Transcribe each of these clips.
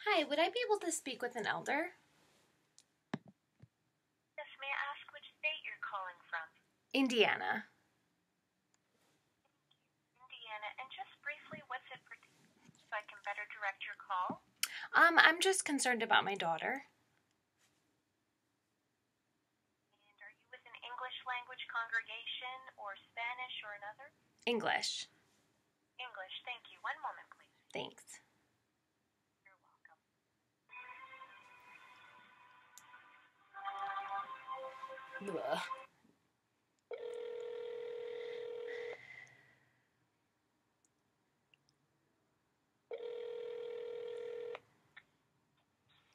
Hi, would I be able to speak with an elder? Yes, may I ask which state you're calling from? Indiana. Indiana. And just briefly, what's it pertaining so I can better direct your call? I'm just concerned about my daughter. And are you with an English language congregation or Spanish or another? English. English, thank you. One moment, please. Thanks. You're welcome. Ugh.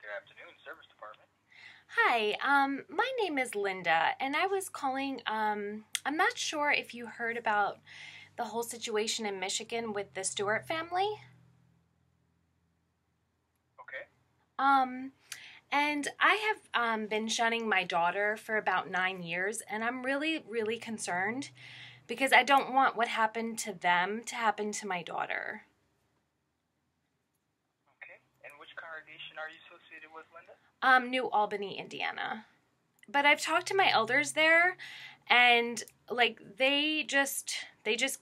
Good afternoon, Service Department. Hi, my name is Linda, and I was calling, I'm not sure if you heard about the whole situation in Michigan with the Stewart family. Okay. Um, and I have been shunning my daughter for about 9 years, and I'm really, really concerned because I don't want what happened to them to happen to my daughter. Okay. And which congregation are you associated with, Linda? New Albany, Indiana. But I've talked to my elders there, and like they just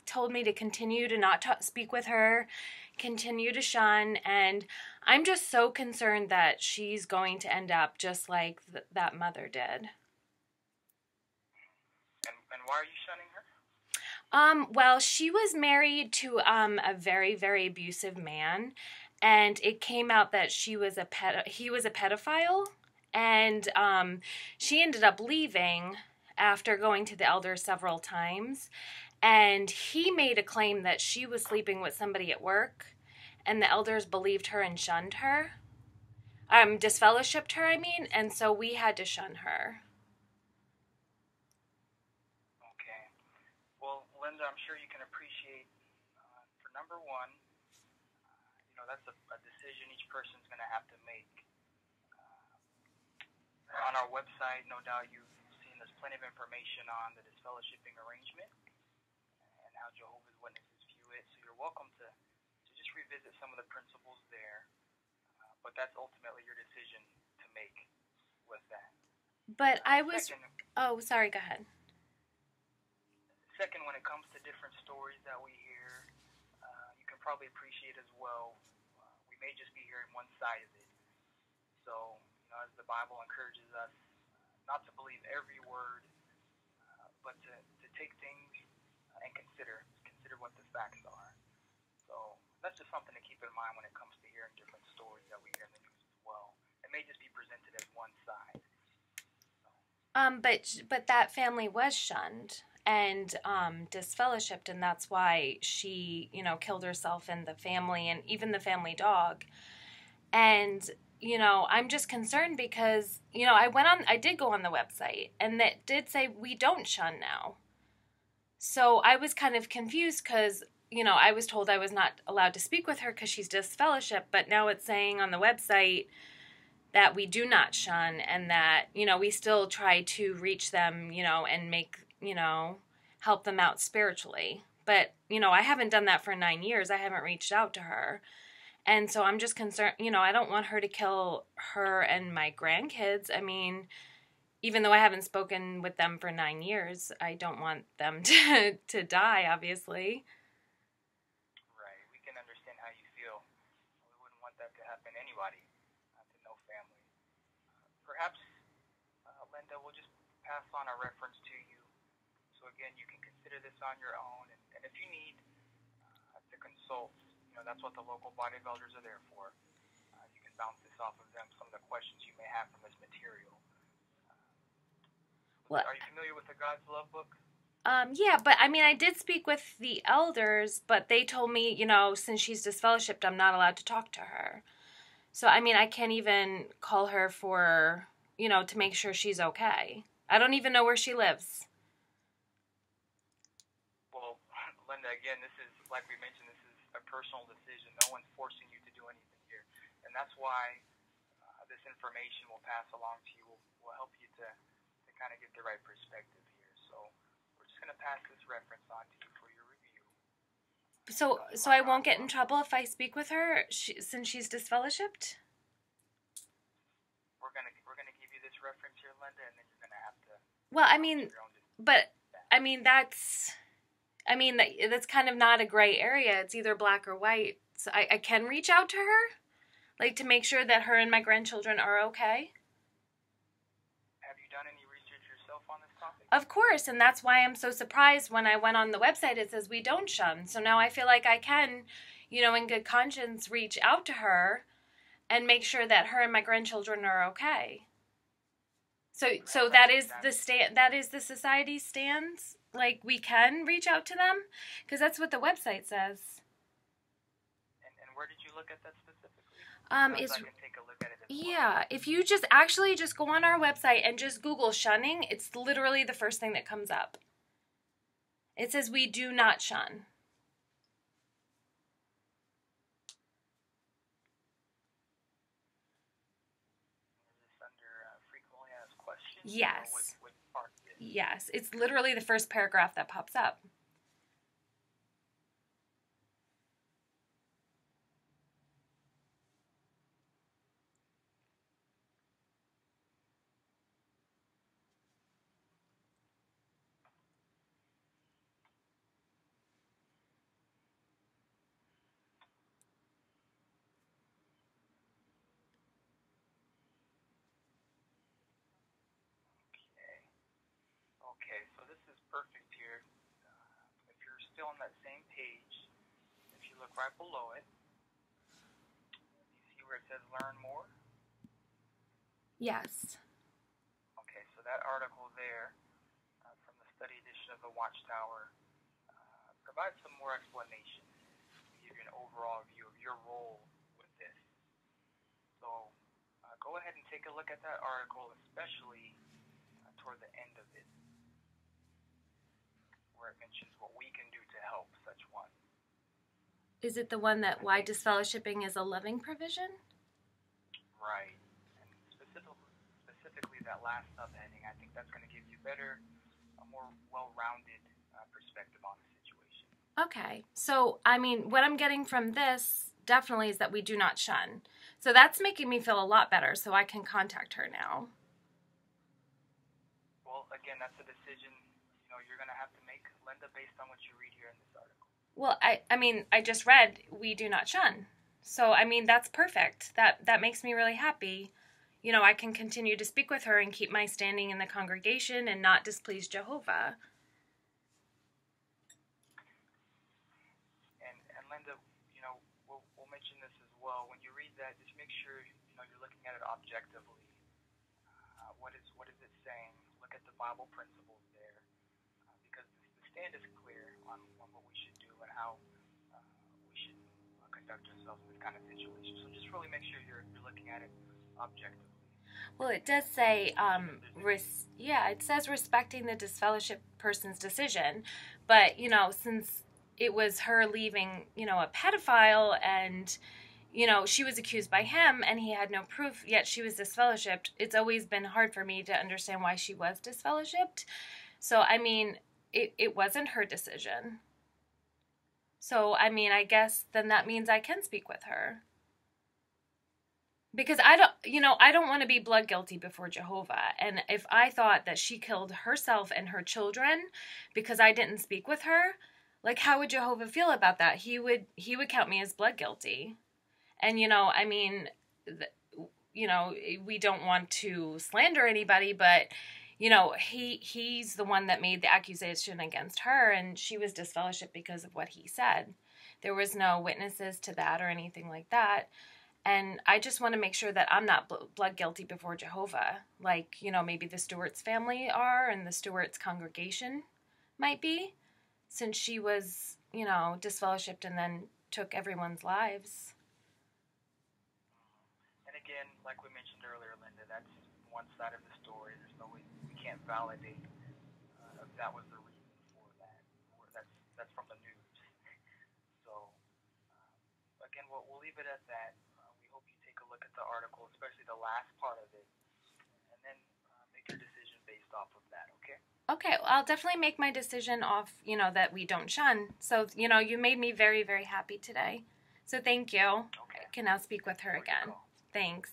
told me to continue to not speak with her, continue to shun, and I'm just so concerned that she's going to end up just like that mother did. And why are you shunning her? Well, she was married to a very, very abusive man, and it came out that he was a pedophile, and she ended up leaving after going to the elders several times, and he made a claim that she was sleeping with somebody at work, and the elders believed her and shunned her. Disfellowshipped her, I mean, and so we had to shun her. Okay. Well, Linda, I'm sure you can appreciate, for number one, that's a decision each person's going to have to make. On our website, no doubt you've seen there's plenty of information on the disfellowshipping arrangement and how Jehovah's Witnesses view it. So you're welcome to just revisit some of the principles there. But that's ultimately your decision to make with that. But I was... Second, Oh, sorry, go ahead. Second, when it comes to different stories that we hear, you can probably appreciate as well, we may just be hearing one side of it. So, as the Bible encourages us not to believe every word, but to take things and consider what the facts are. So that's just something to keep in mind when it comes to hearing different stories that we hear in the news as well. It may just be presented as one side. But that family was shunned and disfellowshipped, and that's why she, killed herself and the family and even the family dog. And I'm just concerned because I did go on the website, and that did say we don't shun now. So I was kind of confused because I was told I was not allowed to speak with her because she's disfellowshipped, but now it's saying on the website that we do not shun, and that, we still try to reach them, and make, help them out spiritually. But, I haven't done that for 9 years. I haven't reached out to her. And so I'm just concerned, I don't want her to kill her and my grandkids. I mean, even though I haven't spoken with them for 9 years, I don't want them to die, obviously. Right. We can understand how you feel. We wouldn't want that to happen to anybody. To no family. Perhaps, Linda, we'll just pass on a reference to you. So again, you can consider this on your own, and if you need to consult, that's what the local body of elders are there for. You can bounce this off of them, some of the questions you may have from this material. What? Are you familiar with the God's Love book? Yeah, but I mean, I did speak with the elders, but they told me, since she's disfellowshipped, I'm not allowed to talk to her. So, I mean, I can't even call her for, to make sure she's okay. I don't even know where she lives. Well, Linda, again, this is, like we mentioned, this is a personal decision. No one's forcing you to do anything here. And that's why this information will pass along to you, will help you to kind of get the right perspective here. So we're just going to pass this reference on to you for your review. So I won't get in trouble if I speak with her since she's disfellowshipped? reference here, Linda, and then you're going to have to... Well, I mean, that's kind of not a gray area. It's either black or white. So I can reach out to her, like, to make sure that her and my grandchildren are okay. Have you done any research yourself on this topic? Of course, and that's why I'm so surprised when I went on the website, it says we don't shun. So now I feel like I can, in good conscience, reach out to her and make sure that her and my grandchildren are okay. So that is the society's stance. Like, we can reach out to them, because that's what the website says. And where did you look at that specifically? It's I can take a look at it as well. Yeah. If you just go on our website and just Google shunning, it's literally the first thing that comes up. It says we do not shun. Yes. What part is it? Yes. It's literally the first paragraph that pops up. Okay, so this is perfect here. If you're still on that same page, if you look right below it, you see where it says learn more? Yes. Okay, so that article there from the study edition of the Watchtower provides some more explanation, give you an overall view of your role with this. So go ahead and take a look at that article, especially toward the end of it, where it mentions what we can do to help such one. Is it the one that why disfellowshipping is a loving provision? Right. And specifically that last subheading, I think that's going to give you a more well-rounded perspective on the situation. Okay. So, what I'm getting from this definitely is that we do not shun. So that's making me feel a lot better, so I can contact her now. Well, again, that's a decision you're going to have to make, Linda, based on what you read here in this article. Well, I just read we do not shun. So, that's perfect. That makes me really happy. I can continue to speak with her and keep my standing in the congregation and not displease Jehovah. And Linda, we'll mention this as well. When you read that, just make sure you're looking at it objectively. What is it saying? Look at the Bible principles there, because the stand is clear on what we should do and how we should conduct ourselves in this kind of situation. So just really make sure you're looking at it objectively. Well, it does say, it says respecting the disfellowship person's decision, but, since it was her leaving, a pedophile and, she was accused by him and he had no proof, yet she was disfellowshipped, it's always been hard for me to understand why she was disfellowshipped. So, it wasn't her decision. So, I guess then that means I can speak with her. Because I don't want to be blood guilty before Jehovah. And if I thought that she killed herself and her children because I didn't speak with her, like, how would Jehovah feel about that? He would count me as blood guilty. And, we don't want to slander anybody, but, he's the one that made the accusation against her, and she was disfellowshipped because of what he said. There was no witnesses to that or anything like that. And I just want to make sure that I'm not blood guilty before Jehovah. Like, maybe the Stewart's family are and the Stewart's congregation might be, since she was, disfellowshipped and then took everyone's lives. And again, like we mentioned earlier, Linda, that's one side of the story. There's no way, we can't validate if that was the reason for that. Or that's from the news. So, again, we'll leave it at that. Look at the article, especially the last part of it, and then make your decision based off of that, okay? Okay, well, I'll definitely make my decision off, that we don't shun. So, you made me very, very happy today. So thank you. Okay. I can now speak with her again. Thanks.